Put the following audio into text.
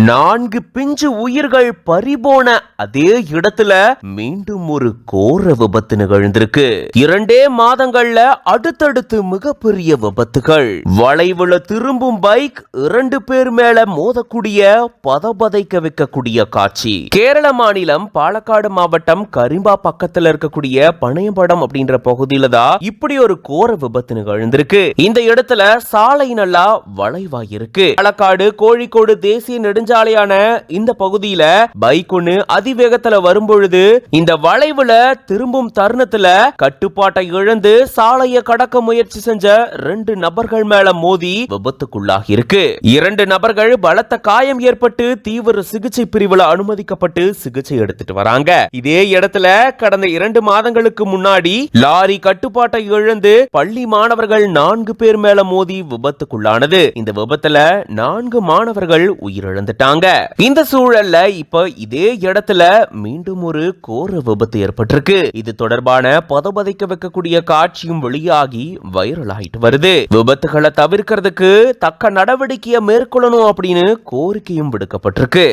நான்கு பிஞ்சு உயிர்கள் பறிபோன அதே இடத்துல மீண்டும் ஒரு கோர விபத்து நிகழ்ந்திருக்கு. 2 மாதங்கள்ல அடுத்தடுத்து மிகப்பெரிய விபத்துகள். வளைவுல திரும்பும் பைக் 2 பேர் மேல மோதக்கூடிய பதபதைக்க வைக்கக்கூடிய காட்சி. கேரள மாநிலம் பாலக்காடு மாவட்டம் கரிம்பா பக்கத்துல இருக்கக்கூடிய பனையம்படம் அப்படின்ற பகுதியில தான் இப்படி ஒரு கோர விபத்து நிகழ்ந்திருக்கு. இந்த இடத்துல சாலை நல்லா வளைவாயிருக்கு. பாலக்காடு கோழிக்கோடு தேசிய நெடுஞ்சாலையான இந்த பகுதியில பைக் ஒன்னு அதிவேகத்துல வரும்பொழுது இந்த வளைவுல திரும்பும் தருணத்துல கட்டுப்பாட்டை இழந்து சாலையை கடக்க முயற்சி செஞ்ச 2 நபர்கள் மேல மோதி விபத்துக்குள்ளாகி இருக்கு. 2 நபர்கள் பலத்த காயம் ஏற்பட்டு தீவிர சிகிச்சை பிரிவுல அனுமதிக்கப்பட்டு சிகிச்சை எடுத்துட்டு வராங்க. இதே இடத்துல கடந்த 2 மாதங்களுக்கு முன்னாடி லாரி கட்டுப்பாட்டை இழந்து பள்ளி மாணவர்கள் 4 பேர் மேல மோதி விபத்துக்குள்ளானது. இந்த விபத்துல 4 மாணவர்கள் உயிரிழந்துட்டாங்க. இந்த சூழல்ல இப்ப இதே இடத்துல மீண்டும் ஒரு கோர விபத்து ஏற்பட்டிருக்கு. இது தொடர்பான பதபதைக்க வைக்கக்கூடிய காட்சியும் வெளியாகி வைரல் ஆயிட்டு வருது. விபத்துகளை தவிர்க்கிறதுக்கு தக்க நடவடிக்கையை மேற்கொள்ளணும் அப்படின்னு கோரிக்கையும் விடுக்கப்பட்டிருக்கு.